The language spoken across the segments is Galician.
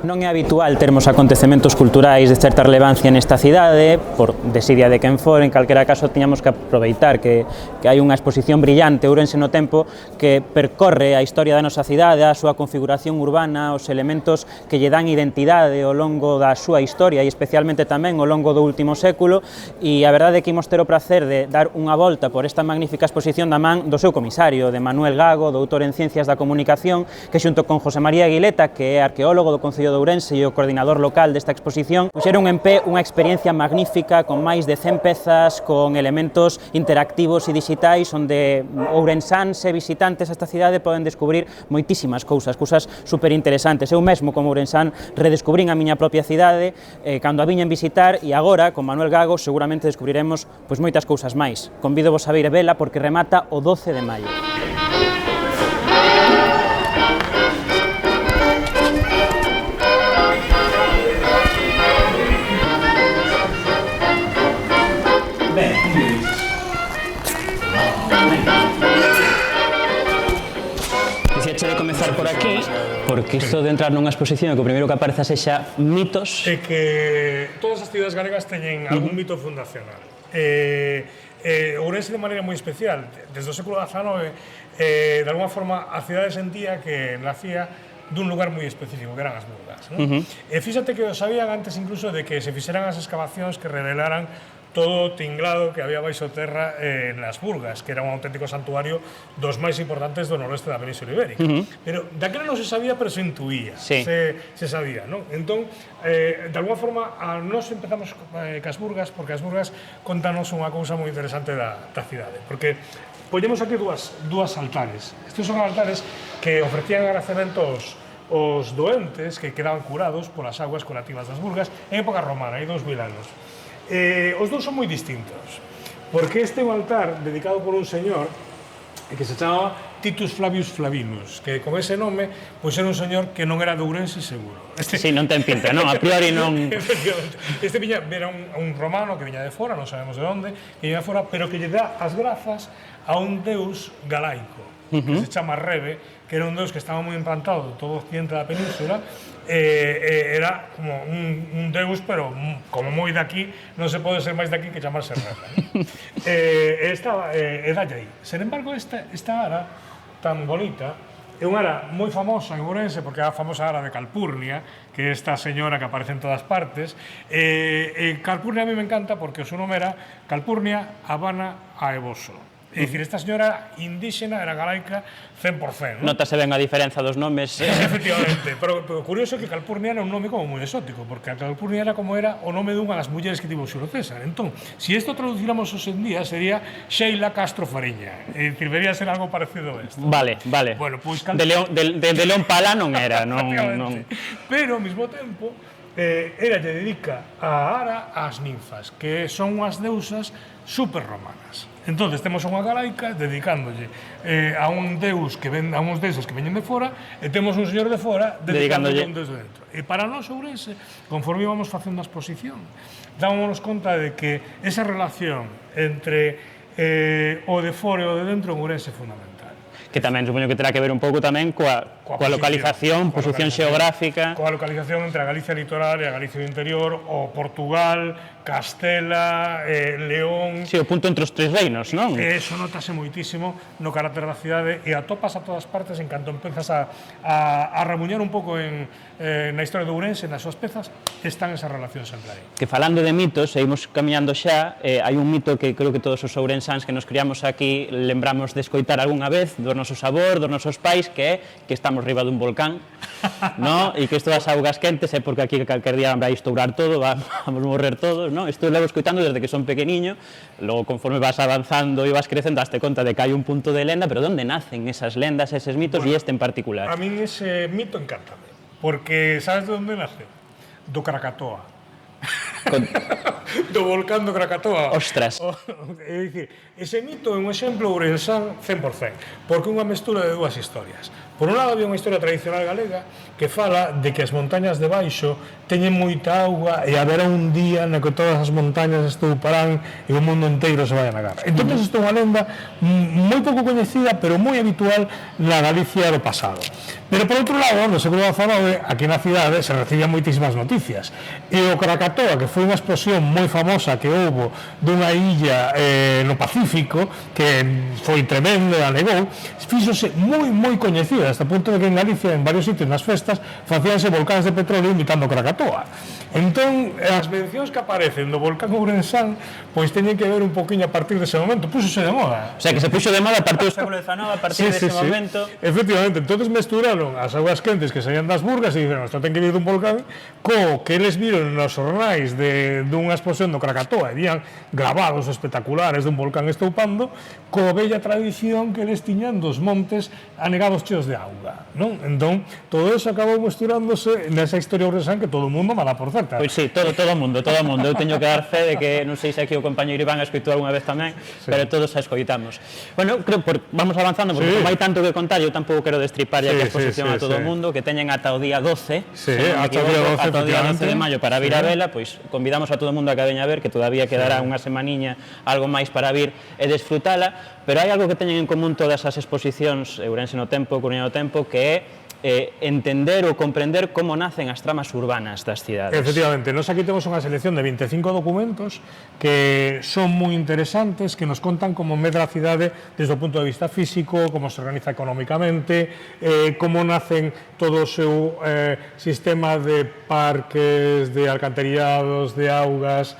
Non é habitual termos acontecementos culturais de certa relevancia nesta cidade, por desidia de quen for, en calquera caso tiñamos que aproveitar que hai unha exposición brillante, Ourense no tempo, que percorre a historia da nosa cidade, a súa configuración urbana, os elementos que lle dan identidade ao longo da súa historia e especialmente tamén ao longo do último século, e a verdade é que imos ter o prazer de dar unha volta por esta magnífica exposición da man do seu comisario, de Manuel Gago, doutor en Ciencias da Comunicación, que xunto con José María Aguileta, que é arqueólogo do Concello de Ourense e o coordinador local desta exposición, puxeron en pé unha experiencia magnífica con máis de 100 pezas, con elementos interactivos e digitais, onde ourensáns e visitantes a esta cidade poden descubrir moitísimas cousas super interesantes. Eu mesmo, como ourensán, redescubrín a miña propia cidade cando a viñen visitar, e agora, con Manuel Gago, seguramente descubriremos moitas cousas máis. Convídovos a vir vela porque remata o 12 de maio. De comezar por aquí, porque isto de entrar nunha exposición que o primeiro que apareza sexa mitos. É que todas as cidades galegas teñen algún mito fundacional. Ourense de maneira moi especial, desde o século XIX, de alguma forma a cidade sentía que nacía dun lugar moi específico, que eran as Burgas. E fíxate que o sabían antes incluso de que se fixeran as excavacións que revelaran todo o tinglado que había baixo terra nas Burgas, que era un auténtico santuario dos máis importantes do noroeste da Península Ibérica. Pero daquela non se sabía, pero se intuía, se sabía, non? Entón, de alguma forma, nós empezamos cas Burgas, porque as Burgas contanos unha cousa moi interesante da cidade, porque poñemos aquí dúas altares. Estes son altares que ofrecían agradecementos aos doentes que quedaban curados polas aguas curativas das Burgas en época romana, hai 2000 anos. Os dous son moi distintos, porque este é un altar dedicado por un señor que se chamaba Titus Flavius Flavinus, que con ese nome pois era un señor que non era de Ourense seguro. Sí, non ten pinta, non, a priori non. Este era un romano que viña de fora, non sabemos de onde, que viña de fora, pero que lle dá as grazas a un deus galaico, que se chama Rebe, que era un deus que estaba moi implantado en todo o occidente da península, era como un deus, pero como moi daqui, non se pode ser máis daqui que chamarse Rebe. E dalle aí. Sen embargo, esta ara tan bonita é unha ara moi famosa en Ourense, porque é a famosa ara de Calpurnia, que é esta señora que aparece en todas partes. Calpurnia a mí me encanta porque o seu nome era Calpurnia Habana Aevoso. É dicir, esta señora indíxena era galaica 100%. Notase ben a diferenza dos nomes. Efectivamente, pero curioso é que Calpurnia era un nome como moi exótico, porque a Calpurnia era como era o nome dunha das mulleres que tivo Xulio César. Entón, se isto traduciramos hoxe en día, sería Sheila Castro Fariña. É dicir, debería ser algo parecido a isto. Vale. Bueno, pois de León Pala non era, non. Pero, ao mesmo tempo, ella lle dedica a ara ás ninfas, que son unhas deusas super romanas. Entón, temos unha galaica dedicándolle a un deus a uns deuses que veñen de fora, e temos un señor de fora dedicándolle a un deus de dentro. E para nós, Ourense, conforme íbamos facendo a exposición, dámonos conta de que esa relación entre o de fora e o de dentro en Ourense é fundamental. Que tamén supoño que terá que ver un pouco tamén coa localización, posición xeográfica. Coa localización entre a Galicia litoral e a Galicia interior, o Portugal, Castela, León... Si, o punto entre os tres reinos, non? Eso notase moitísimo no carácter da cidade e atopas a todas partes en canto empezas a remuñar un pouco na historia de Ourense, nas súas pezas, están esas relacións sempre aí. Que falando de mitos, seguimos camiñando xa, hai un mito que creo que todos os ourensáns que nos criamos aquí lembramos de escoitar algunha vez, do noso sabor, dos nosos pais, que é que estamos riba dun volcán, no? E que isto das augas quentes é porque aquí calquer día vai estourar todo, vamos morrer todos, no? Isto levo escoitando desde que son pequeniño, logo conforme vas avanzando e vas crecendo, daste conta de que hai un punto de lenda, pero onde nacen esas lendas, eses mitos e este en particular? A min ese mito encántame, porque sabes de onde nace? Do Krakatoa. do volcán do Krakatoa. Ostras. É dicir, ese mito é un exemplo ourensán 100%, porque é unha mestura de dúas historias. Por un lado, había unha historia tradicional galega que fala de que as montañas de baixo teñen moita auga e haberá un día no que todas as montañas estouparán e o mundo inteiro se vai a negar. Entón, isto é unha lenda moi pouco coñecida, pero moi habitual na Galicia do pasado. Pero, por outro lado, no século XIX, aquí na cidade se recibían moitísimas noticias. E o Krakatoa, que foi unha explosión moi famosa que houbo dunha illa no Pacífico, que foi tremendo e anegou, fíxose moi coñecida, hasta o punto de que en Galicia, en varios sitios nas festas, facíanse volcáns de petróleo imitando Krakatoa. Entón, as mencións que aparecen do volcán ourensán, pois teñen que ver un poquinho a partir dese momento, púxose de moda. O sea, que se puxo de moda a partir do século XIX, a partir dese momento. Efectivamente, entonces mesturaron as augas quentes que saían das burgas e dixeron, isto ten que vir dun volcán, co que eles viron nos xornais dunha explosión do Krakatoa, e vían grabados espectaculares dun volcán estoupando, co bella tradición que eles tiñan dos montes anegados cheos de auga, non? Entón, todo eso acabou mesturándose nesa historia ourensán que todo o mundo mala por certa. Pois sí, todo o mundo. Eu teño que dar fe de que, non sei se aquí o compañeiro Iván a escoitou algunha vez tamén, pero todos a escoitamos. Bueno, creo que vamos avanzando, porque como hai tanto que contar, eu tampouco quero destripar a exposición a todo o mundo, que teñen ata o día 12, ata o día 12 de maio para vir a vela, pois convidamos a todo o mundo a que veña a ver, que todavía quedará unha semaniña, algo máis para vir e desfrutala, pero hai algo que teñen en común todas as exposicións Ourense no Tempo, Coruña no Tempo, que é entender ou comprender como nacen as tramas urbanas das cidades. Efectivamente, nós aquí temos unha selección de 25 documentos que son moi interesantes, que nos contan como medra a cidade desde o punto de vista físico, como se organiza económicamente, como nacen todo o seu sistema de parques, de alcantarillados, de augas,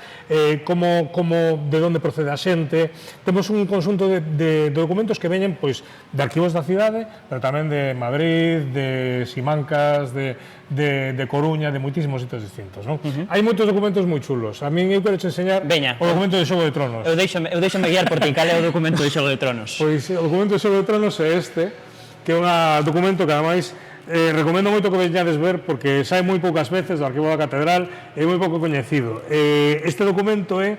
como de onde procede a xente. Temos un conxunto de documentos que veñen pois de arquivos da cidade, pero tamén de Madrid, de Simancas, de Coruña, de moitísimos sitios distintos, non? Hai moitos documentos moi chulos. A min eu quero te enseñar o documento de Xogo de Tronos. Eu deixome guiar por ti, cal é o documento de Xogo de Tronos? Pois o documento de Xogo de Tronos é este, que é un documento que ademais recomendo moito que veñades ver porque sai moi poucas veces do arquivo da catedral, é moi pouco coñecido. Este documento é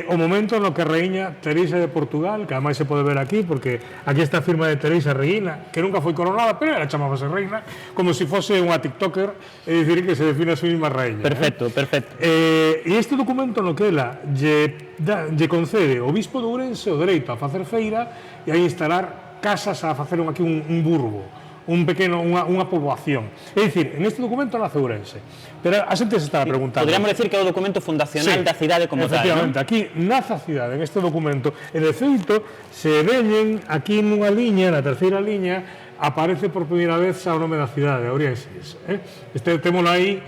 o momento no que a raíña Teresa de Portugal, que ademais se pode ver aquí, porque aquí está a firma de Teresa Reina, que nunca foi coronada, pero ela chamábase reina, como se fose unha tiktoker, é dicir que se define a súa mesma raíña. Perfecto, perfecto. E este documento no que ela lle concede o bispo de Ourense o dereito a facer feira e a instalar casas, a facer aquí un burgo, unha poboación. É dicir, en este documento nace Ourense. Pero a xente se está a preguntar. Podríamos decir que é o documento fundacional da cidade como tal, non? Efectivamente, aquí nace a cidade, en este documento, e de feito, se veñen aquí nunha liña, na terceira liña, aparece por primeira vez o nome da cidade, Ourenses. Témolo aí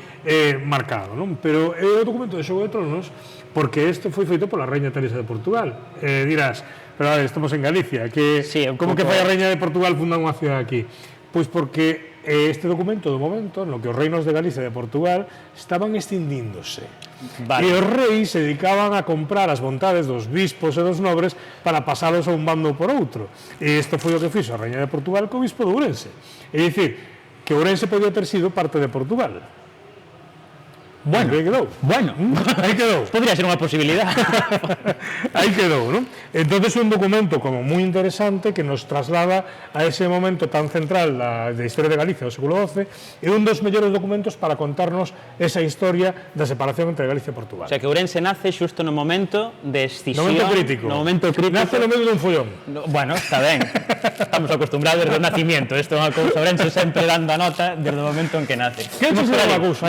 marcado, non? Pero é o documento de Xogo de Tronos, porque isto foi feito pola Reina Teresa de Portugal. Dirás, pero a ver, estamos en Galicia, que como que foi a Reina de Portugal fundar unha cidade aquí? Pois porque este documento do momento no que os reinos de Galicia e de Portugal estaban extindíndose. E os reis se dedicaban a comprar as vontades dos bispos e dos nobres para pasalos a un bando por outro. E isto foi o que fixo a Reina de Portugal co bispo de Ourense. É dicir, que Ourense podía ter sido parte de Portugal. Bueno, aí quedou. Aí quedou. Podría ser unha posibilidade. Aí quedou, non? Entonces un documento como moi interesante que nos traslada a ese momento tan central da historia de Galicia do século XII e un dos mellores documentos para contarnos esa historia da separación entre Galicia e Portugal. O sea, que Ourense nace xusto no momento de escisión. No momento crítico. Nace no medio dun follón. Bueno, está ben. Estamos acostumbrados desde o nacimiento. Isto é unha cousa, Ourense sempre dando a nota desde o momento en que nace. Que te será unha cousa?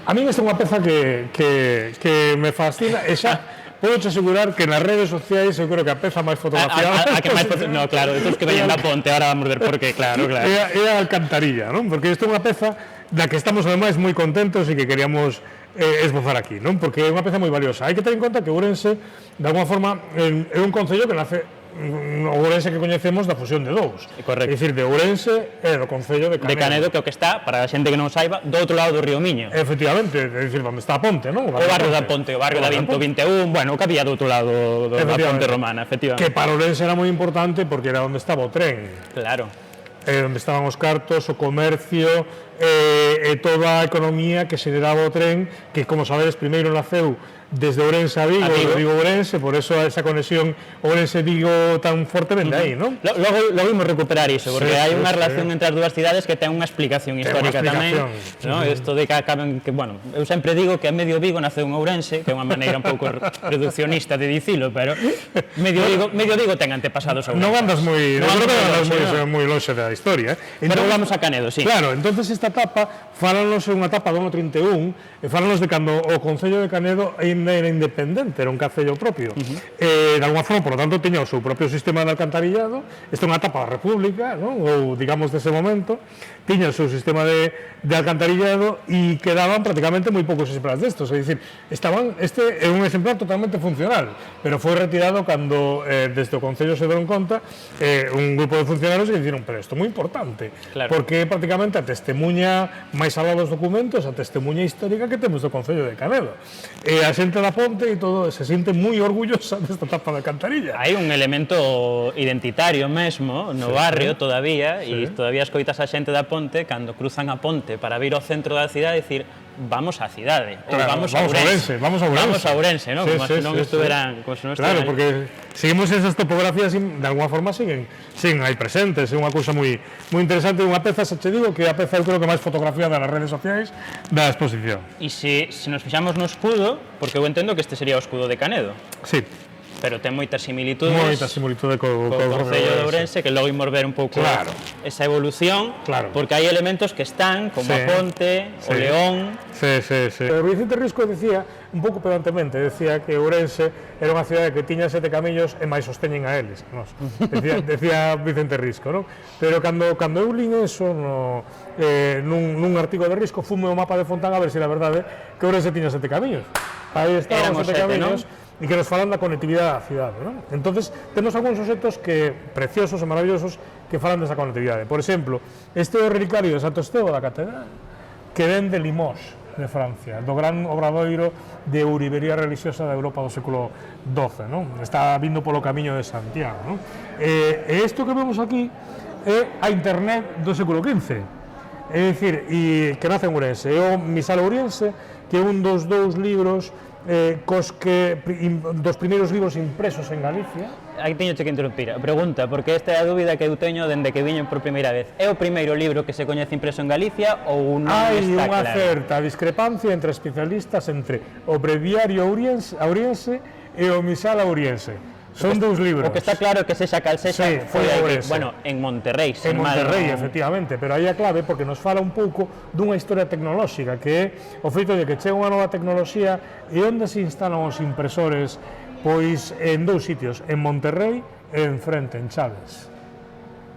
A mí esta é unha peza que me fascina e xa podo asegurar que nas redes sociais eu creo que a peza máis fotografiada no, claro, estos que veñen da ponte, ahora vamos ver por qué, claro. É a alcantarilla, non? Porque isto é unha peza da que estamos ademais moi contentos e que queríamos esbozar aquí, non? Porque é unha peza moi valiosa. Hai que ter en conta que Ourense, de alguma forma, é un concello que nace o Ourense que coñecemos da fusión de dous. Correcto. É dicir, de Ourense e do concello de Canedo. De Canedo, que é o que está, para a xente que non saiba, do outro lado do río Miño. Efectivamente, é dicir, onde está a ponte, non? O barrio da Ponte, o barrio da 2021, bueno, o que había do outro lado da ponte romana, efectivamente. Que para Ourense era moi importante porque era onde estaba o tren. Claro. onde estaban os cartos, o comercio, e toda a economía que xeraba o tren, que, como sabedes, primeiro naceu desde Ourense a Vigo, Vigo-Ourense, por eso esa conexión Ourense-Vigo tan fortemente aí, non? Logo imos recuperar iso, porque hai unha relación entre as dúas cidades que ten unha explicación histórica tamén, isto de que acaban, que, bueno, eu sempre digo que a medio Vigo naceu en Ourense, que é unha maneira un pouco reduccionista de dicilo, pero medio Vigo ten antepasados ourenses. Non andas moi longe da historia, Pero vamos a Canedo, sí. Claro, entonces esta etapa, fálanos unha etapa do ano 31, e fálanos de cando o Concello de Canedo era independente, era un concello propio. De alguma forma, por lo tanto, tiña o seu propio sistema de alcantarillado. Esta é unha etapa da República, non? Ou, digamos, dese momento, tiña o seu sistema de alcantarillado e quedaban prácticamente moi poucos exemplares destos. É dicir, este é un exemplar totalmente funcional, pero foi retirado cando, desde o Concello se deron conta, un grupo de funcionarios que diciron, pero isto é moi importante, porque prácticamente a testemunha máis alá dos documentos, a testemunha histórica que temos do Concello de Canedo. E a xente da Ponte e todo se siente moi orgullosa desta etapa de alcantarilla. Hai un elemento identitario mesmo no barrio todavía, e todavía escoitas a xente da Ponte cando cruzan a Ponte para vir ao centro da cidade e dicir vamos á cidade, ou vamos a Ourense. Vamos a Ourense, non? Como se non estuveran... Claro, porque seguimos esas topografías, de alguma forma, siguen aí presentes, é unha cousa moi interesante, unha peza, se che digo, que é a peza, eu creo que máis fotografiada nas redes sociais da exposición. E se nos fixamos no escudo, porque eu entendo que este sería o escudo de Canedo. Sí. Pero ten moitas similitudes co Concello de Ourense, que logo imos ver un pouco esa evolución, porque hai elementos que están, como a Ponte, o León... Vicente Risco decía, un pouco pedantemente, decía que Ourense era unha cidade que tiña 7 camiños e máis sosteñen a eles. Decía Vicente Risco, non? Pero cando eu lin eso nun artigo de Risco, fume o mapa de Fontán a ver se era verdade que Ourense tiña 7 camiños. Aí estaban os 7 camiños, e que nos falan da conectividade da cidade, non? Entonces, temos algúns obxectos que preciosos e maravillosos que falan desa conectividade. Por exemplo, este é o relicario de Santo Estevo da Catedral, que ven de Limoges, de Francia, do gran obradoiro de ourivería religiosa da Europa do século XII, non? Está vindo polo camiño de Santiago, non? E isto que vemos aquí é a internet do século XV, é dicir, que nace en Ourense, é o Misal Ouriense, que é un dos dous libros dos primeiros libros impresos en Galicia. Aí teño que interrumpir. Pregunta, porque esta é a dúbida que eu teño dende que viñen por primeira vez. É o primeiro libro que se coñece impreso en Galicia ou non está claro? Hai unha certa discrepancia entre especialistas entre o Breviario Ouriense e o Misal Ouriense. Son dous libros. O que está claro é que sexa cal sexa foi aí, bueno, en Monterrey, en Monterrey, efectivamente, pero aí a clave porque nos fala un pouco dunha historia tecnolóxica, que é o feito de que chega unha nova tecnoloxía e onde se instalan os impresores, pois en dous sitios, en Monterrey e en frente, en Chaves.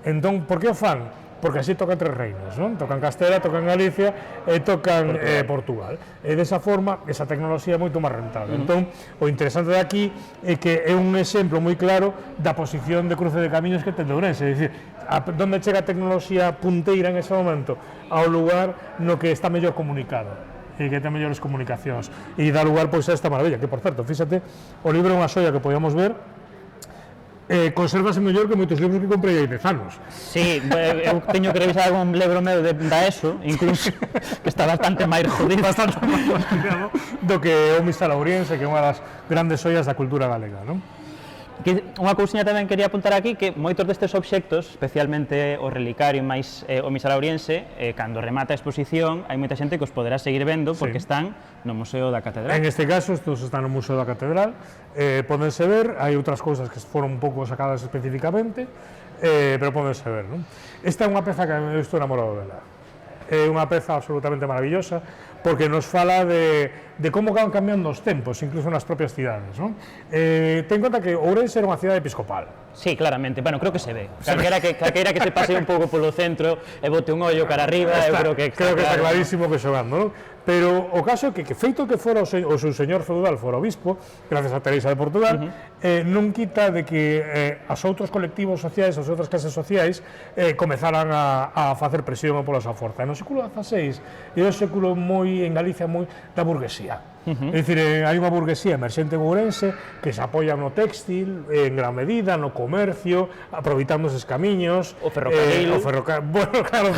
Entón, por que o fan? Porque así tocan tres reinos, non? Tocan Castela, tocan Galicia e tocan Portugal. E desa forma, esa tecnoloxía é moito máis rentable. Entón, o interesante de aquí é que é un exemplo moi claro da posición de cruce de camiños que ten de Ourense. É dicir, onde chega a tecnoloxía punteira en ese momento? Ao lugar no que está mellor comunicado e que ten mellores comunicacións. E dá lugar, pois, a esta maravilla, que, por certo, fíxate, o libro é unha xoia que podíamos ver, conservase mellor que moitos libros que comprei hai 10 anos. Sí, eu teño que revisar algún libro meu da ESO, incluso, que está bastante máis jodido. Bastante máis jodido do que o Misal Ouriense, que é unha das grandes xoias da cultura galega, non? Unha cousiña tamén quería apuntar aquí, que moitos destes obxectos, especialmente o relicario máis o Misal Ouriense, cando remata a exposición, hai moita xente que os poderá seguir vendo porque están no Museo da Catedral. En este caso, estos están no Museo da Catedral, pódense ver, hai outras cousas que foron un pouco sacadas especificamente, pero pódense ver, non? Esta é unha peza que eu estou enamorado dela. É unha peza absolutamente maravillosa, porque nos fala de como van cambiando os tempos, incluso nas propias cidades, non? Ten en conta que Ourense era unha cidade episcopal. Sí, claramente, bueno, creo que se ve. Calquera que se pase un pouco polo centro e bote un ollo cara arriba, eu creo que está clarísimo que xogando, non? Pero o caso é que feito que fora o seu señor feudal fora obispo, gracias a Teresa de Portugal, non quita de que os outros colectivos sociais, as outras clases sociais comezaran a facer presión pola súa forza. No século XVI é un século moi, en Galicia, moi da burguesía. É dicir, hai unha burguesía emerxente en Ourense que se apoia no textil, en gran medida, no comercio, aproveitando os camiños, o ferrocarril, bueno, claro,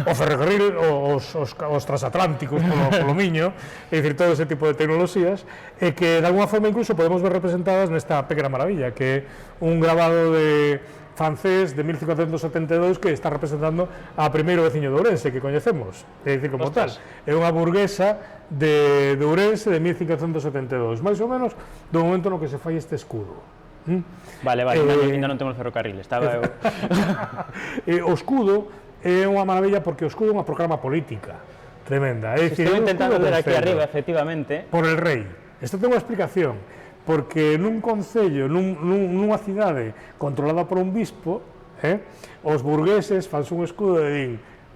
o ferrocarril, os transatlánticos polo Miño, é dicir, todo ese tipo de tecnoloxías, e que de alguna forma incluso podemos ver representadas nesta pequena maravilla, que é un grabado de francés de 1572 que está representando a primeiro veciño de Ourense que coñecemos, é dicir, como tal, é unha burguesa de Ourense de 1572, máis ou menos do momento no que se fai este escudo. Vale, ainda non temos ferrocarril, estaba eu... O escudo é unha maravilla porque o escudo é unha proclama política tremenda. Estou intentando ver aquí arriba, efectivamente. Por el rei. Isto ten unha explicación. Porque nun concello, nunha cidade controlada por un bispo, os burgueses fanse un escudo e din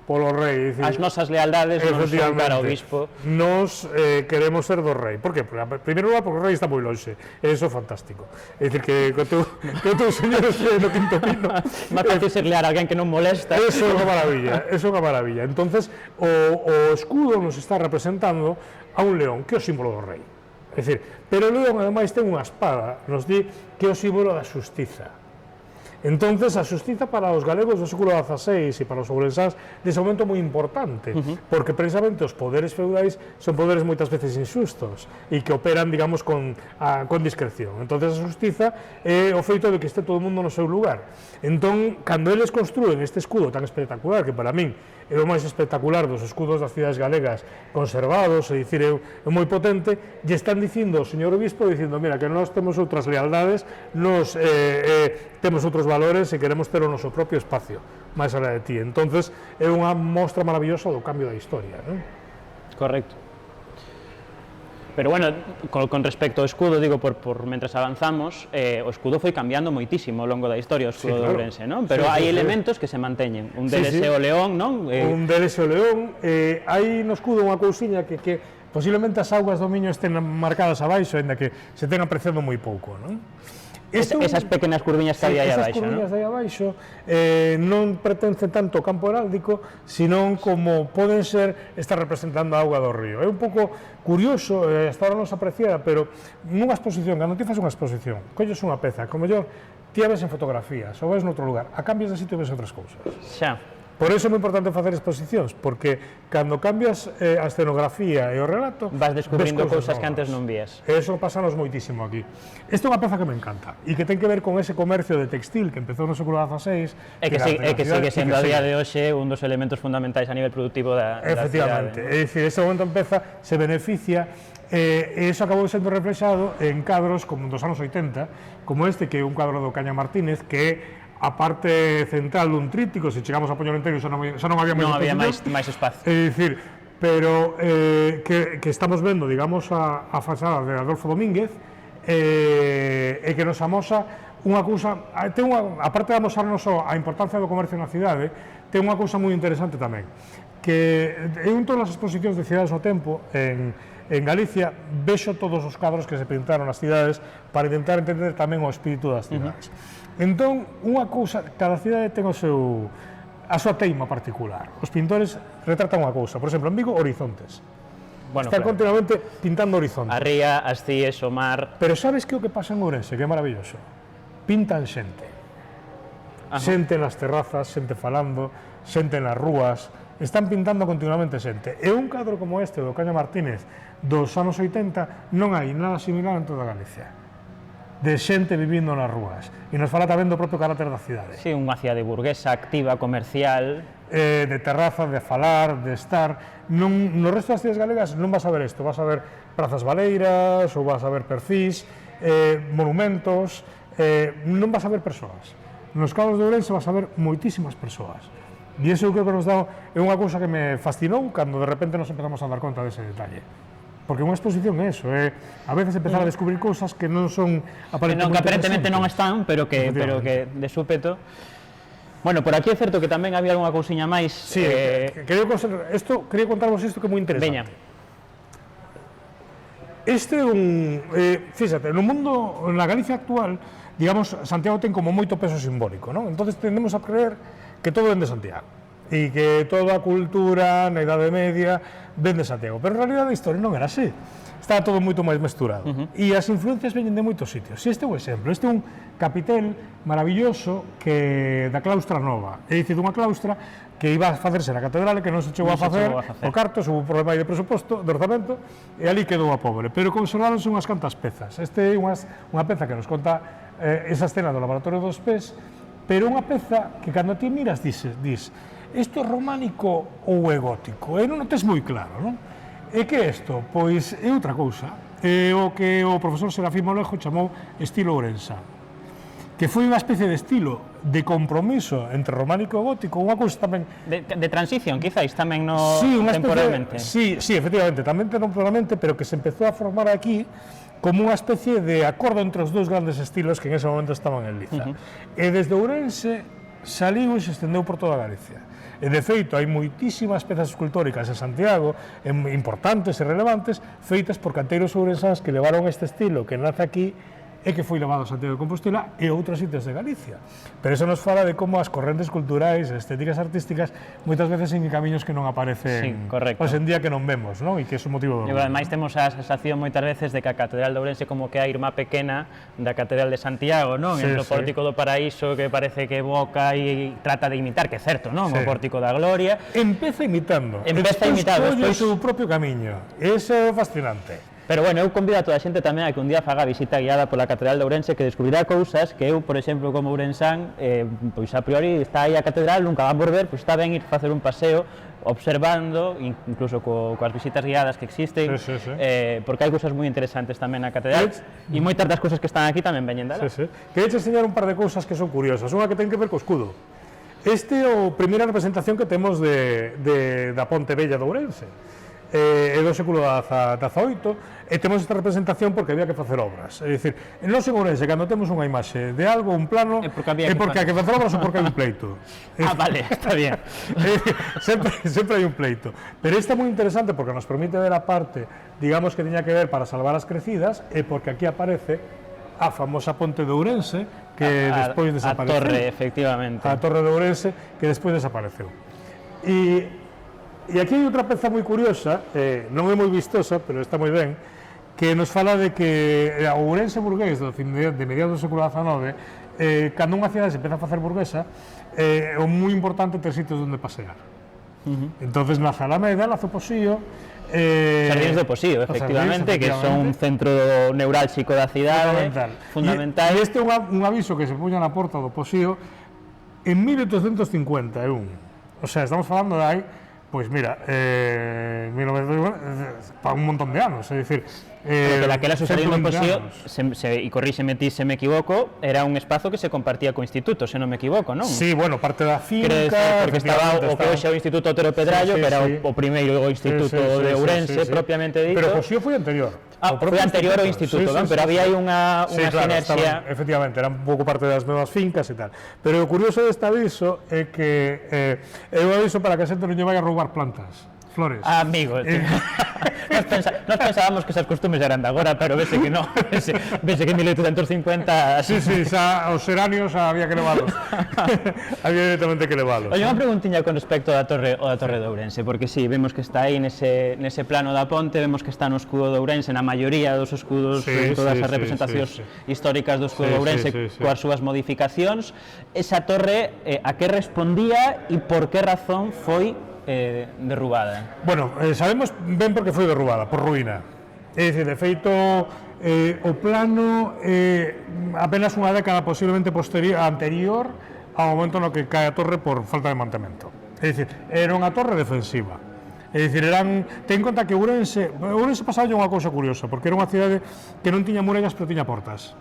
polo rei. As nosas lealdades non son para o bispo. Nos queremos ser do rei. Por que? Primeiro lugar, porque o rei está moi lonxe. Eso é fantástico. É dicir, que o teu señor este no quinto pino... Máis fácil ser leal a alguén que non molesta. Eso é unha maravilla, eso é unha maravilla. Entonces, o escudo nos está representando a un león, que é o símbolo do rei. É dicir, pero o león ademais ten unha espada, nos di que é o símbolo da xustiza. Entonces, a xustiza para os galegos do século XVI e para os ourensáns dese momento moi importante, porque precisamente os poderes feudais son poderes moitas veces inxustos e que operan, digamos, con discreción. Entonces, a xustiza é o feito de que este todo o mundo no seu lugar. Entón, cando eles construen este escudo tan espectacular, que para min é o máis espectacular dos escudos das cidades galegas conservados, é dicir, é moi potente, lle están dicindo o señor obispo, dicindo, mira, que nós temos outras lealdades, nós temos outros valores e queremos ter o noso propio espacio máis alá de ti. Entonces, é unha mostra maravillosa do cambio da historia, non? Correcto. Pero bueno, con respecto ao escudo, digo, por mentras avanzamos, o escudo foi cambiando moitísimo ao longo da historia, o escudo de Ourense, non? Pero hai elementos que se manteñen, un deles é o león, non? Un deles é o león, hai no escudo unha cousiña que posiblemente as augas do Miño estén marcadas abaixo, ainda que se ten apreciado moi pouco, non? Esas pequenas curviñas que había aí abaixo, non? Esas curviñas aí abaixo non pertencen tanto ao campo heráldico, senón como poden ser estar representando a auga do río. É un pouco curioso, hasta ahora non se apreciada, pero nunha exposición, cando ti faz unha exposición, colles unha peza, como mellor ti a ves en fotografías, ou ves noutro lugar, a cambias de sitio e ves outras cousas. Xa. Por iso é moi importante facer exposicións, porque cando cambias a escenografía e o relato... Vas descubrindo cousas que antes non vías. Eso pasanos moitísimo aquí. Esta é unha peza que me encanta, e que ten que ver con ese comercio de textil que empezou no século XVI... E que sigue sendo a día de hoxe un dos elementos fundamentais a nivel productivo da cidade. Efectivamente, é dicir, ese momento empeza, se beneficia, e iso acabou sendo reflexado en cadros como dos anos 80, como este, que é un cadro do Caña Martínez, que é a parte central dun tríptico, se chegamos a poñer enteiro xa non había máis espacio. É dicir, pero que estamos vendo, digamos, a fachada de Adolfo Domínguez, e que nos amosa unha cousa, aparte de amosarnos a importancia do comercio na cidade, ten unha cousa moi interesante tamén, que en todas as exposicións de cidades no tempo, en Galicia, vexo todos os cadros que se pintaron nas cidades para intentar entender tamén o espírito das cidades. Entón, unha cousa, cada cidade ten a súa teima particular. Os pintores retratan unha cousa, por exemplo, en Vigo, horizontes. Están continuamente pintando horizontes. A ría, as cíes, o mar... Pero sabes que o que pasa en Ourense, que é maravilloso? Pintan xente. Xente nas terrazas, xente falando, xente nas rúas, están pintando continuamente xente. E un cadro como este, do Caña Martínez, dos anos 80, non hai nada similar en toda Galicia, de xente vivindo nas rúas, e nos fala tamén do propio carácter da cidade. Sí, unha cidade burguesa, activa, comercial... De terraza, de falar, de estar... No resto das cidades galegas non vas a ver isto, vas a ver prazas baleiras, ou vas a ver perfís, monumentos, non vas a ver persoas. Nos cadros de Ourense vas a ver moitísimas persoas. E iso eu creo que nos dá unha cousa que me fascinou cando de repente nos empezamos a dar conta dese detalle. Porque unha exposición é eso, a veces empezar a descubrir cousas que non son aparentemente non están, pero que de súpeto. Bueno, por aquí é certo que tamén había algunha cousiña máis. Sí, quería contarvos isto que é moi interesante. Veña. Este é un... fíxate, no mundo, na Galicia actual, digamos, Santiago ten como moito peso simbólico, non? Entonces tendemos a creer que todo ven de Santiago e que toda a cultura na Idade Media ven de Santiago, pero en realidad a historia non era así. Estaba todo moito máis mesturado. E as influencias veñen de moitos sitios. E este é un exemplo. Este é un capitel maravilloso que da claustra nova. É dicir, unha claustra que iba a facerse na catedral e que non se chegou a facer o cartos, houve un problema aí de presuposto, de orzamento, e ali quedou a pobre. Pero conserváronse unhas cantas pezas. Este é unha peza que nos conta esa escena do laboratorio dos pés, pero unha peza que cando ti miras dices, isto é románico ou é gótico? E non o tes moi claro, non? E que é isto? Pois é outra cousa, é o que o profesor Serafín Molejo chamou estilo ourensán, que foi unha especie de estilo de compromiso entre románico e gótico, unha cousa tamén... De transición, quizáis, tamén no temporalmente. Sí, efectivamente, tamén temporalmente, pero que se empezou a formar aquí como unha especie de acordo entre os dous grandes estilos que en ese momento estaban en liza. E desde Ourense saliu e se estendeu por toda Galicia. E, de feito, hai moitísimas pezas escultóricas en Santiago, importantes e relevantes, feitas por canteiros ourensáns que levaron este estilo que nace aquí e que foi levado a Santiago de Compostela e outros sitios de Galicia. Pero eso nos fala de como as correntes culturais e estéticas artísticas moitas veces en camiños que non aparecen hoxe en día que non vemos, non? E que é o motivo do... E ademais temos a sensación moitas veces de que a Catedral de Ourense como que é a irmá pequena da Catedral de Santiago, non? Entre o Pórtico do Paraíso que parece que evoca e trata de imitar, que é certo, non? O Pórtico da Gloria. Empeza imitando. Empeza imitando. Despois o seu propio camiño. Eso é fascinante. Pero bueno, eu convido a toda a xente tamén a que un día faga visita guiada pola Catedral de Ourense, que descubrirá cousas que eu, por exemplo, como ourensán, pois a priori está aí a Catedral, nunca van por ver, pois está ben ir facer un paseo observando, incluso coas visitas guiadas que existen, porque hai cousas moi interesantes tamén na Catedral, e moitas das cousas que están aquí tamén veñen dela. Queria enseñar un par de cousas que son curiosas, unha que ten que ver co escudo. Este é a primeira representación que temos da Ponte Vella de Ourense. É do século XVIII e temos esta representación porque había que facer obras. É dicir, en noso en Ourense, cando temos unha imaxe de algo, un plano, é porque hai que facer obras ou porque hai un pleito. Vale, está bien. Sempre hai un pleito. Pero esta é moi interesante porque nos permite ver a parte, digamos, que tiña que ver para salvar as crecidas, e porque aquí aparece a famosa Ponte de Ourense que despois desapareceu. A torre, efectivamente. A torre de Ourense que despois desapareceu. E aquí hai outra peza moi curiosa, non é moi vistosa, pero está moi ben, que nos fala de que o Ourense burgués de mediados do século XIX, cando unha cidade se empeza a facer burguesa, é moi importante ter sitios onde pasear. Entonces nace a Alameda, nace o Posío, Xardíns do Posío, efectivamente, que son un centro neurálxico da cidade, fundamental. E este é un aviso que se puña na porta do Posío en 1851, o sea, estamos falando de aí, pois mira, 1900, para un montón de anos, é dicir... Pero que daquela o Xardín do Posío, e corríxeme ti se me equivoco, era un espazo que se compartía co instituto, se non me equivoco, non? Sí, bueno, parte da finca... Porque estaba o que hoxe é o Instituto Otero Pedrallo, que era o primeiro instituto de Ourense, propiamente dito. Pero o Posío foi anterior. Foi anterior ao instituto, pero había aí unha sinerxia... Efectivamente, era un pouco parte das novas fincas e tal. Pero o curioso deste aviso é que é un aviso para que a xente non lle vai a roubar plantas, flores. Amigo, nos pensábamos que esas costumes eran de agora, pero vese que non, vese que en 1850... Sí, xa os seranios había que leválos, había directamente que leválos. Oye, unha preguntiña con respecto da torre de Ourense, porque sí, vemos que está aí nese plano da ponte, vemos que está no escudo de Ourense, na maioría dos escudos, en todas as representacións históricas do escudo de Ourense, coas súas modificacións. Esa torre, a que respondía e por que razón foi derrubada? Bueno, sabemos ben por que foi derrubada, por ruína. É dicir, de feito, o plano apenas unha década posiblemente anterior ao momento no que cae a torre por falta de mantemento. É dicir, era unha torre defensiva. É dicir, ten en conta que Ourense pasaba unha cousa curiosa, porque era unha cidade que non tiña murallas, pero tiña portas.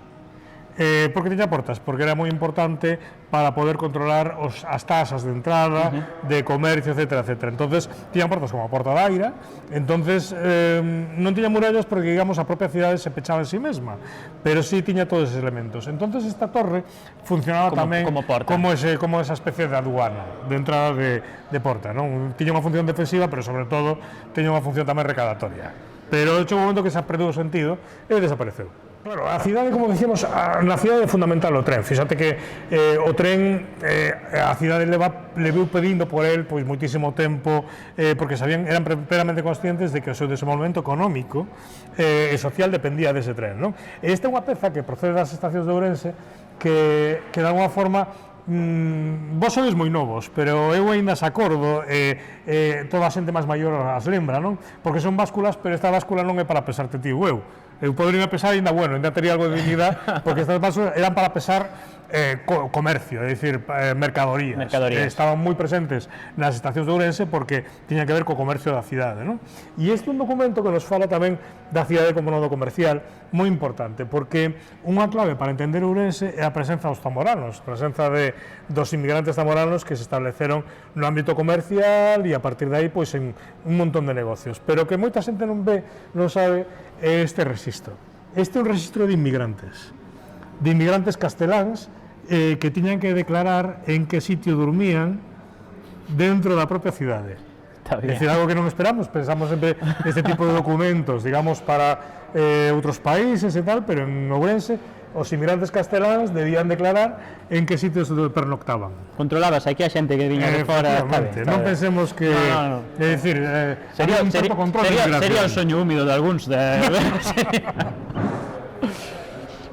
Por que tiña portas? Porque era moi importante para poder controlar as tasas de entrada, de comercio, etc. Entonces, tiñan portas como a Porta da Aira, entonces non tiña murallas porque, digamos, a propia cidade se pechaba en sí mesma, pero sí tiña todos esos elementos. Entonces, esta torre funcionaba tamén como esa especie de aduana, de entrada de porta, non? Tiña unha función defensiva, pero sobre todo tiña unha función tamén recadatoria. pero chegou un momento que se perdeu o sentido e desapareceu. Claro, a cidade, como dicíamos, na cidade é fundamental o tren. Fíxate que o tren, a cidade levou pedindo por el pois moitísimo tempo, porque eran plenamente conscientes de que o seu desenvolvemento económico e social dependía dese tren, non? E esta é unha peza que procede das estacións de Ourense que de alguma forma vos sodes moi novos, pero eu ainda se acordo toda a xente máis maior as lembra, non? Porque son básculas, pero esta báscula non é para pesarte ti ou eu. Eu podería pesar ainda, bueno, ainda tería algo de dignidade, porque estas básculas eran para pesar comercio, é dicir, mercadorías. Estaban moi presentes nas estacións de Ourense porque tiñan que ver co comercio da cidade, non? E este é un documento que nos fala tamén da cidade como nodo comercial, moi importante, porque unha clave para entender Ourense é a presenza dos zamoranos, a presenza dos inmigrantes zamoranos que se estableceron no ámbito comercial e a partir de aí, pois, en un montón de negocios. Pero que moita xente non ve, non sabe, é este rexistro. Este é un rexistro de inmigrantes casteláns que tiñan que declarar en que sitio dormían dentro da propia cidade. É dicir, algo que non esperamos, pensamos sempre este tipo de documentos, digamos, para outros países e tal, pero en Ourense os inmigrantes casteláns debían declarar en que sitios pernoctaban. Controlabas aquí a xente que viña de fora. Non pensemos que... É dicir, sería un soño húmido de algúns.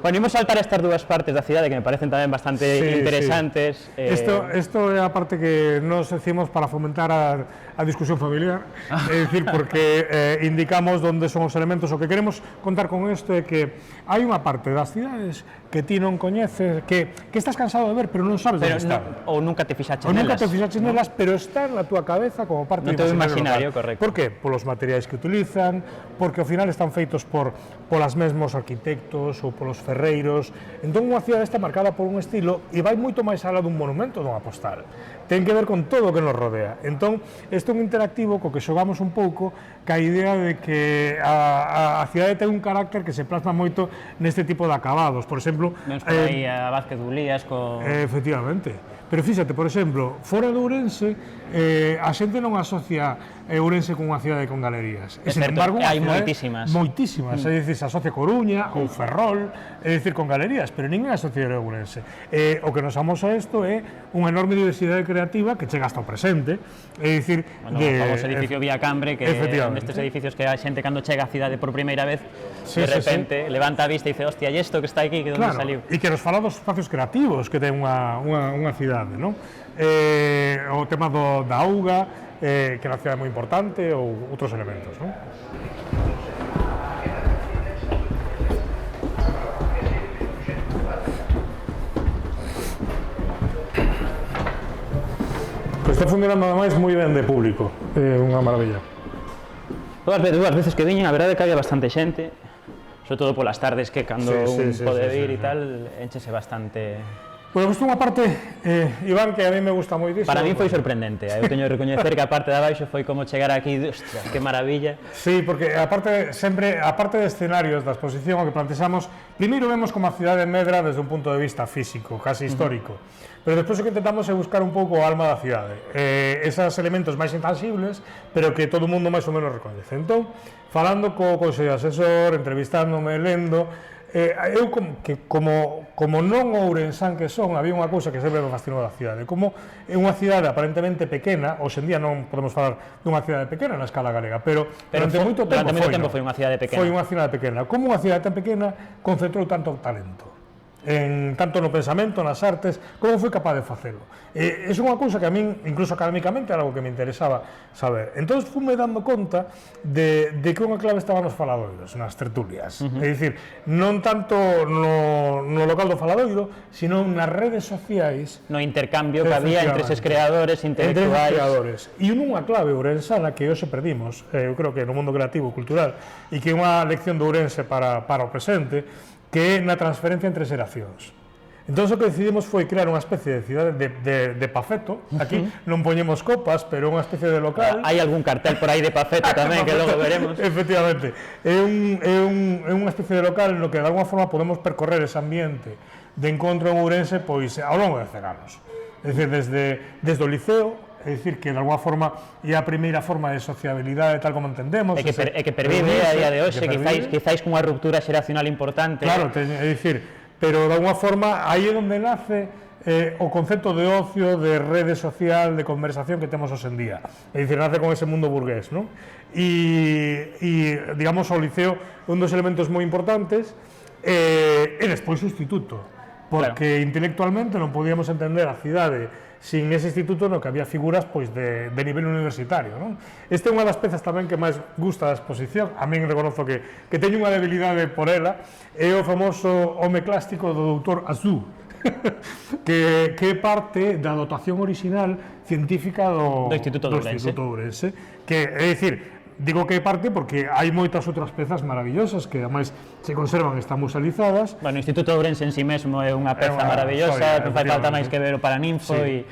Bueno, imos saltar estas dúas partes da cidade que me parecen tamén bastante interesantes. Isto é a parte que nos decimos para fomentar a discusión familiar, é dicir, porque indicamos onde son os elementos. O que queremos contar con isto é que hai unha parte das cidades que ti non coñeces, que estás cansado de ver, pero non sabes onde está. Ou nunca te fixaches nelas. Pero está na túa cabeza como parte do teu imaginario, correcto. Por que? Polos materiais que utilizan, porque ao final están feitos polas mesmos arquitectos ou polos ferreiros. Entón, unha cidade está marcada por un estilo e vai moito máis alá dun monumento, dunha postal. Ten que ver con todo o que nos rodea. Entón, isto é un interactivo co que xogamos un pouco ca idea de que a cidade ten un carácter que se plasma moito neste tipo de acabados. Por exemplo, vemos por aí a Vázquez Bulías efectivamente. Pero fíxate, por exemplo, fora de Ourense, a xente non asocia Ourense con unha cidade con galerías. É certo, hai moitísimas. Moitísimas, é dicir, se asocia Coruña ou Ferrol, é dicir, con galerías, pero ninguén asocia Ourense. O que nos amosa isto é unha enorme diversidade creativa que chega hasta o presente, é dicir... O famoso edificio Vía Cambre, que nestes edificios que a xente cando chega á cidade por primeira vez, de repente levanta a vista e dice, hostia, e isto que está aquí, que onde saliu? E que nos fala dos espacios creativos que ten unha cidade, non? O tema da auga, que na cidade é moi importante, ou outros elementos, non? Pois está funcionando ademais moi ben de público, é unha maravilla. Dúas veces que viñen, a verdade é que había bastante xente, sobre todo polas tardes, que cando un pode vir e tal, enchese bastante. Bueno, isto é unha parte, Iván, que a mí me gusta moitísimo. Para mí foi sorprendente, eu teño que recoñecer que a parte de abaixo foi como chegar aquí, ostras, que maravilla. Sí, porque a parte de escenarios da exposición o que plantexamos, primeiro vemos como a cidade medra desde un punto de vista físico, casi histórico, pero despois o que intentamos é buscar un pouco o alma da cidade, esos elementos máis intangibles, pero que todo o mundo máis ou menos recoñece. Entón, falando co consello asesor, entrevistándome, lendo, eu como non ourensán que son, había unha cousa que sempre me fascinou da cidade, como é unha cidade aparentemente pequena, hoxe en día non podemos falar dunha cidade pequena na escala galega, pero durante moito tempo foi unha cidade pequena. Foi unha cidade pequena. Como unha cidade tan pequena concentrou tanto talento? Tanto no pensamento, nas artes, como foi capaz de facelo. É unha cousa que a min, incluso académicamente, era algo que me interesaba saber. Entón, fume dando conta de que unha clave estaba nos faladoiros, nas tertulias. É dicir, non tanto no local do faladoiro, sino nas redes sociais. No intercambio que había entre eses creadores intelectuais. E unha clave ourensana que hoxe perdimos, eu creo que no mundo creativo, cultural, e que é unha lección de Ourense para o presente, que é na transferencia entre xeracións. Entón, o que decidimos foi crear unha especie de cidade de Pafeto. Aquí non poñemos copas, pero unha especie de local. Hai algún cartel por aí de Pafeto tamén, que logo veremos. Efectivamente. É unha especie de local no que de alguma forma podemos percorrer ese ambiente de encontro en Ourense pois ao longo de 100 anos. É dicir, desde o Liceo, é dicir, que de alguma forma é a primeira forma de sociabilidade tal como entendemos. E que pervive a día de hoxe, quizáis cunha ruptura xeracional importante. Claro, é dicir, pero de alguma forma aí é onde nace o concepto de ocio, de rede social, de conversación que temos hoxe en día. É dicir, nace con ese mundo burgués, non? E digamos, o liceo, un dos elementos moi importantes, e despois o instituto. Porque intelectualmente non podíamos entender a cidade sin ese instituto no que había figuras pois de nivel universitario, non? Esta é unha das pezas tamén que máis gusta da exposición, a min reconozo que teño unha debilidade por ela, é o famoso home clásico do doutor Azú, que é parte da dotación original científica do Instituto de Ourense, que é dicir, digo que é parte porque hai moitas outras pezas maravillosas que ademais se conservan, están musealizadas. Bueno, o Instituto de Ourense en si mesmo é unha peza maravillosa, non fai falta máis que ver o Paraninfo e...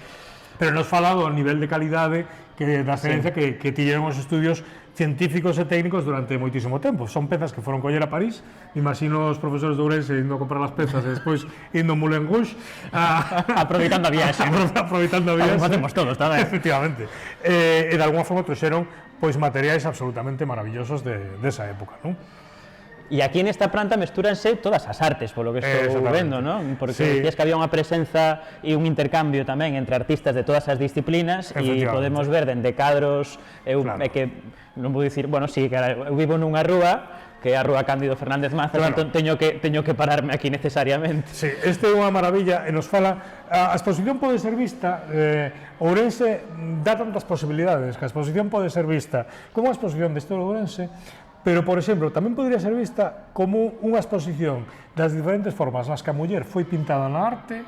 Pero nos falado ao nivel de calidade que da experiencia que tiñeron os estudios científicos e técnicos durante moitísimo tempo. Son pezas que foron coller a París, imagino os profesores de Ourense indo a comprar as pezas e despois indo a Moulin Rouge aproveitando a viaxe. Aproveitando a viaxe. Como facemos todos tamén. Efectivamente. E de alguma forma trouxeron pois materiais absolutamente maravillosos desa época, non? E aquí nesta planta mestúranse todas as artes, polo que estou vendo, non? Porque decías que había unha presenza e un intercambio tamén entre artistas de todas as disciplinas e podemos ver dende cadros, que non vou dicir, bueno, sí, que eu vivo nunha rúa que é a Rúa Cándido Fernández Mazas, entón teño que pararme aquí necesariamente. Sí, este é unha maravilla e nos fala, a exposición pode ser vista, Ourense dá tantas posibilidades que a exposición pode ser vista como unha exposición de historia de Ourense, pero, por exemplo, tamén podría ser vista como unha exposición das diferentes formas nas que a muller foi pintada na arte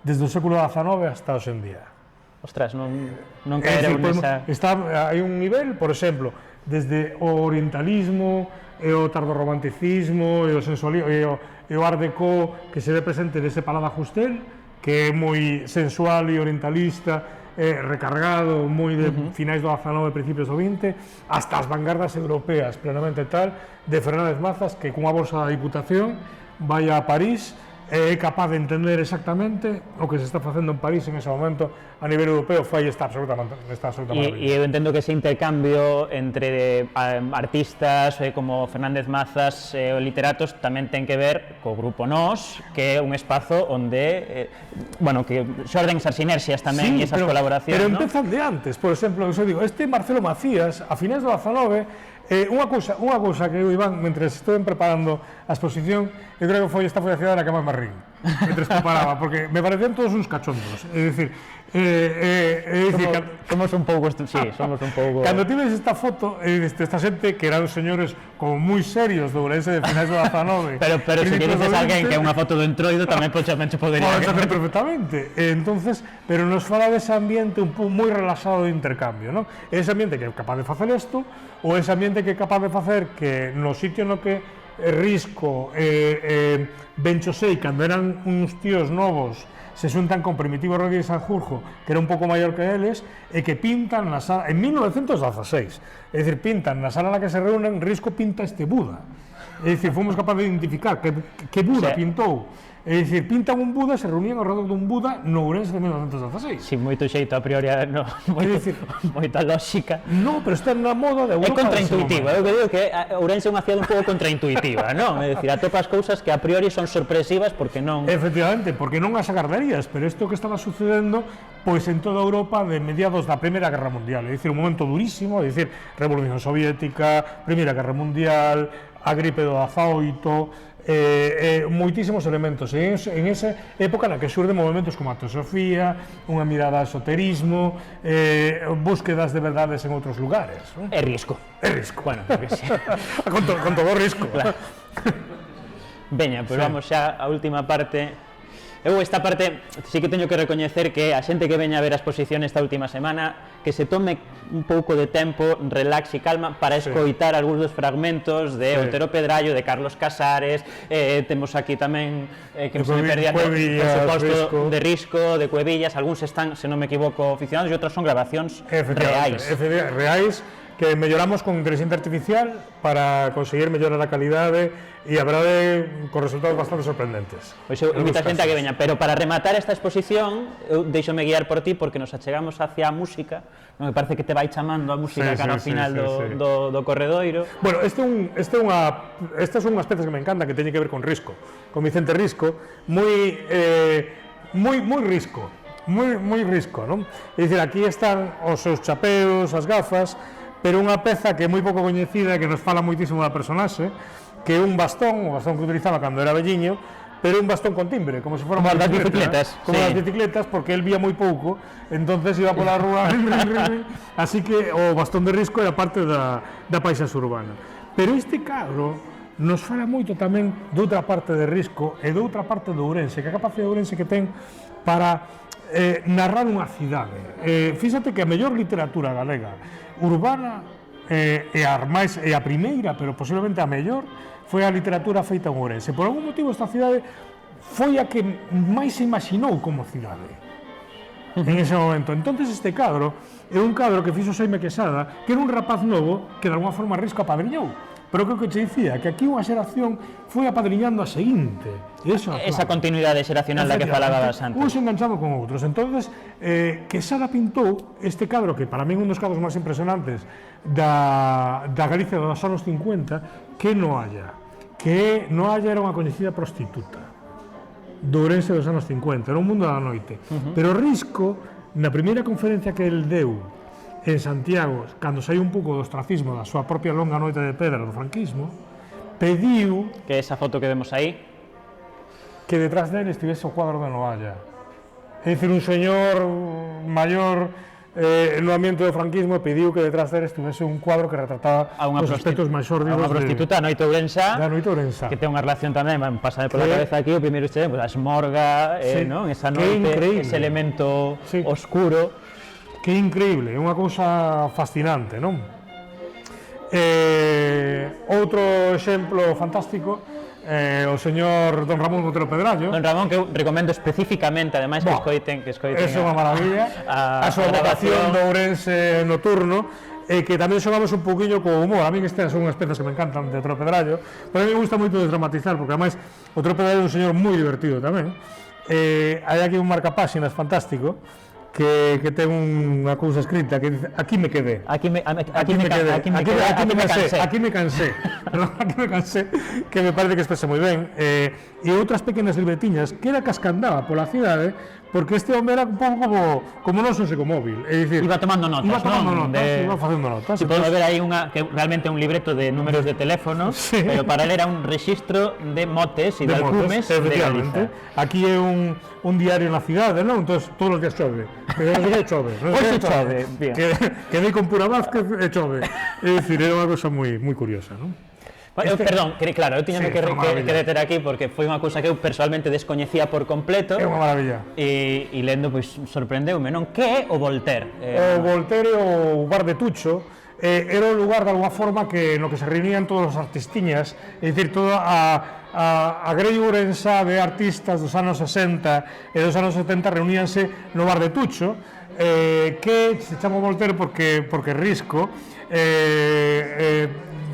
desde o século XIX hasta hoxe en día. Ostras, non caereu nesa... Hai un nivel, por exemplo, desde o orientalismo, e o tardorromanticismo, e o sensualismo, e o art déco que se ve presente nese Palau d'Ajustel, que é moi sensual e orientalista, recargado, moi de finais do XIX e principios do XX, hasta as vanguardas europeas plenamente tal, de Fernández Mazas, que cunha bolsa da Diputación vai a París é capaz de entender exactamente o que se está facendo en París en ese momento a nivel europeo, fai esta absolutamente maravilla. E eu entendo que ese intercambio entre artistas como Fernández Mazas e literatos tamén ten que ver co Grupo Nós, que é un espazo onde, bueno, que xorden esas sinerxias tamén e esas colaboracións, pero empezan de antes, por exemplo, eu digo, este Marcelo Macías, a finais do XIX, unha cousa que eu, Iván, mentre estou preparando a exposición, eu creo que esta foi a cidade na que máis me rín, mentre preparaba, porque me parecían todos uns cachondos, é dicir, somos un pouco, somos un pouco... Cando tives esta foto, esta xente que eran señores como moi serios do Ourense de finais do XIX, pero se que dices alguén que é unha foto do Entroido tamén pochamente podería hacer perfectamente. Entonces, pero nos fala dese ambiente un pouco moi relaxado de intercambio, non? Ese ambiente que é capaz de facer isto, ou ese ambiente que é capaz de facer que no sitio no que Risco e Benchosei, cando eran uns tíos novos, se xuntan con Primitivo Rodríguez Sanjurjo, que era un pouco maior que eles, e que pintan na sala, en 1916, é dicir, pintan na sala na que se reúnen, Risco pinta este Buda, é dicir, fomos capaces de identificar que Buda pintou, é dicir, pintan un Buda, se reunían ao redor dun Buda no Ourense de 1916. Si, moito xeito a priori, moita lógica. No, pero está na moda de Europa. É contraintuitiva, eu digo que Ourense é unha cidade un pouco contraintuitiva, non? É dicir, atopas cousas que a priori son sorpresivas porque non... Efectivamente, porque non as agardarías, pero isto que estaba sucedendo pois en toda Europa de mediados da Primeira Guerra Mundial, é dicir, un momento durísimo, é dicir, Revolución Soviética, Primeira Guerra Mundial, a gripe do 18, moitísimos elementos en esa época na que xurden movimentos como a teosofía, unha mirada ao esoterismo, búsquedas de verdades en outros lugares, non? É risco. Bueno, porque sí. con todo risco. Claro. Veña, pois vamos xa á última parte. Eu esta parte sí que teño que recoñecer que a xente que veña a ver a exposición esta última semana que se tome un pouco de tempo, relax e calma para escoitar algúns dos fragmentos de Otero Pedrallo, de Carlos Casares, temos aquí tamén que se me perdía, por suposto, de Risco, de Cuevillas, algúns están, se non me equivoco, oficiados e outros son grabacións reais. que melloramos con inteligencia artificial para conseguir mellorar a calidade e a verdade con resultados bastante sorprendentes. Pois eu invito a xente a que veña, pero para rematar esta exposición eu deixome guiar por ti porque nos achegamos hacia a música, non me parece que te vai chamando a música cara ao final do corredoiro. Bueno, estas son unhas pezas que me encantan que teñen que ver con Risco, con Vicente Risco, moi Risco, moi Risco, non? É dicir, aquí están os seus chapeos, as gafas, pero unha peza que é moi pouco coñecida e que nos fala moitísimo da personaxe, que é un bastón que utilizaba cando era velliño, pero un bastón con timbre, como se fora como das bicicletas, como as bicicletas, porque el vía moi pouco, entonces iba pola rúa, así que o bastón de Risco era parte da paisaxe urbana. Pero este cadro nos fala moito tamén de outra parte de Risco e de outra parte do Ourense, que a capacidade de Ourense que ten para narrar unha cidade. Fíxate que a mellor literatura galega urbana e a primeira, pero posiblemente a mellor, foi a literatura feita en Ourense. Por algún motivo esta cidade foi a que máis se imaginou como cidade en ese momento. Entonces este cadro é un cadro que fixo Xaime Quesada, que era un rapaz novo que de alguma forma Risco apadriñou. Pero o que te dicía, que aquí unha xeración foi apadriñando a seguinte. Esa continuidade xeracional da que falabas antes. Uns enganchado con outros. Entonces, Quesada pintou este cadro, que para mí é un dos cadros máis impresionantes da Galicia dos anos 50, que Noalla. Que Noalla era unha coñecida prostituta do Ourense dos anos 50, era un mundo da noite. Pero Risco, na primeira conferencia que el deu en Santiago, cando saiu un pouco do ostracismo da súa propia longa noite de pedra do franquismo, pediu que esa foto que vemos aí que detrás dele estivese o cuadro de Noalla. É dicir, un señor maior no ambiente do franquismo pediu que detrás dele estivese un cuadro que retrataba os aspectos máis sórdidos da prostituta da noite ourensa, que ten unha relación tamén, pasa por a cabeza aquí, o primeiro este, a esmorga, non? Esa noite, ese elemento oscuro. Que é increíble, é unha cousa fascinante, non? Outro exemplo fantástico, o señor Don Ramón Botero Pedrallo. Don Ramón, que eu recomendo especificamente, ademais, que escoiten é unha maravilla, a súa vocación do Ourense nocturno, que tamén xogamos un poquinho co humor. A mí estas son unhas pezas que me encantan de Otero Pedrallo, pero a mí me gusta moito desdramatizar, porque ademais Otero Pedrallo é un señor moi divertido tamén. Hai aquí un marcapáxinas fantástico, que ten unha cousa escrita que dice: aquí me quedé, aquí me cansé, que me parece que expresa moi ben, e outras pequenas libretiñas que era cascandaba pola cidade, porque este home era un pouco como non son secomóvil, é dicir, iba tomando notas, iba facendo notas. Si podemos ver aí unha que realmente é un libreto de números de teléfono, pero para él era un rexistro de motes e de alcumes de Galiza. Aquí é un diario na cidade, non? Entón, todos os días chove. Pero non sei chove. Hoxe chove. Quedei con Pura Vázquez e chove. É dicir, era unha cosa moi curiosa, non? Perdón, claro, eu tiñame que deter aquí porque foi unha cousa que eu personalmente descoñecía por completo. É unha maravilla. E lendo, pois, sorprendeume, non? Que é o Voltaire? O Voltaire é o bar de Tucho, era o lugar de alguma forma no que se reunían todos os artistiñas, é dicir, toda a grei ourensa de artistas dos anos 60 e dos anos 70 reuníanse no bar de Tucho, que se chama Voltaire porque Risco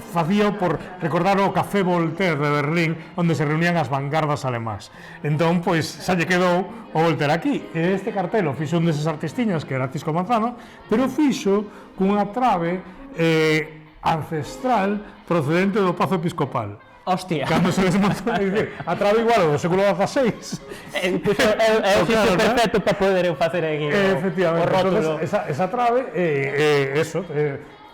facía por recordar o Café Voltaire de Berlín, onde se reunían as vanguardas alemás. Entón, pois, xa lle quedou o Voltaire aquí. E este cartel o fixo un deses artistiñas, que era Cisco Manzano, pero fixo cunha trave ancestral procedente do Pazo Episcopal. Hostia. Cando se desmontou, a trave igual do século XVI. É o sitio perfecto para poder facer aquí o rótulo. Esa trave,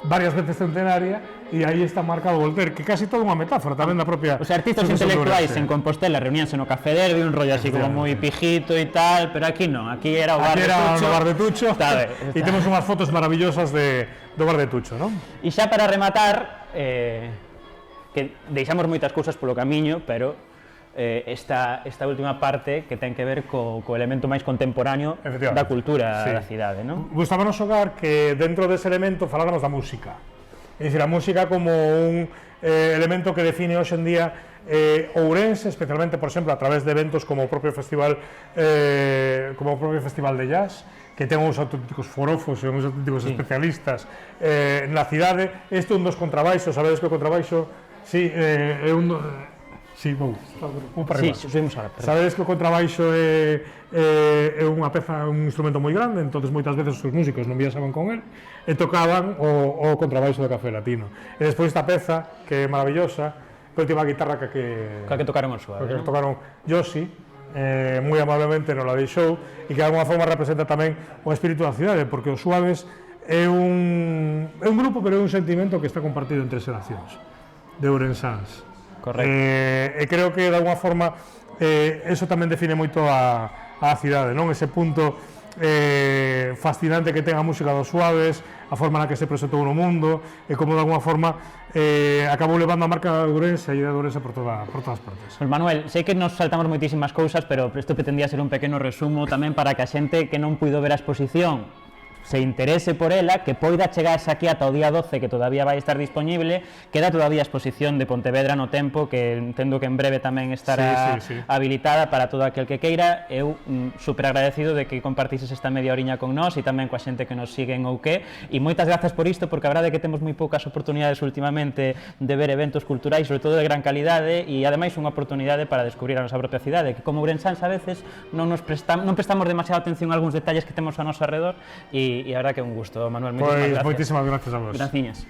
varias veces centenaria, e aí está marcado Voltaire, que casi toda unha metáfora tamén da propia... Os artistas intelectuais en Compostela reuníanse no Café Derby, un rollo así como moi pijito e tal, pero aquí non, aquí era o bar de Tucho. Bar de Tucho, e temos unhas fotos maravillosas do bar de Tucho, non? E xa para rematar, que deixamos moitas cousas polo camiño, pero esta última parte que ten que ver co elemento máis contemporáneo da cultura da cidade, non? Gustámonos xogar que dentro dese elemento faláramos da música. É dicir, a música como un elemento que define hoxe en día Ourense, especialmente, por exemplo, a través de eventos como o propio festival de jazz, que ten uns auténticos forofos e uns auténticos especialistas na cidade. Este é un dos contrabaixos, sabedes que o contrabaixo é un... vou para arriba. Subimos ahora. Sabedes que o contrabaixo é unha peza, un instrumento moi grande, entonces moitas veces os músicos non viaxaban con el e tocaban o contrabaixo do Café Latino. E despois esta peza, que é maravillosa, que a última guitarra que tocaron os Suaves, que tocaron Yoshi, moi amablemente nos la deixou, e que de alguma forma representa tamén o espírito da cidade, porque os Suaves é un grupo, pero é un sentimento que está compartido entre xeracións de ourensáns. Correcto. E creo que de alguma forma eso tamén define moito a cidade, non? Ese punto fascinante que ten a música dos Suaves, a forma na que se presentou no mundo, e como de alguma forma acabou levando a marca de Ourense e de Ourense por todas partes. Pues Manuel, sei que nos saltamos moitísimas cousas, pero isto pretendía ser un pequeno resumo tamén para que a xente que non puido ver a exposición se interese por ela, que poida chegarse aquí ata o día 12, que todavía vai estar disponible. Queda todavía a exposición de Pontevedra no tempo, que entendo que en breve tamén estará habilitada para todo aquel que queira. Eu super agradecido de que compartises esta media horiña con nós e tamén coa xente que nos sigue en Ouqué, e moitas grazas por isto, porque a verdade é que temos moi poucas oportunidades últimamente de ver eventos culturais, sobre todo de gran calidade, e ademais unha oportunidade para descubrir a nosa propia cidade, que como ourensáns a veces non prestamos demasiada atención a algúns detalles que temos a noso alrededor, e a verdade que é un gusto, Manuel. Pois moitísimas gracias a vos. Graciñas.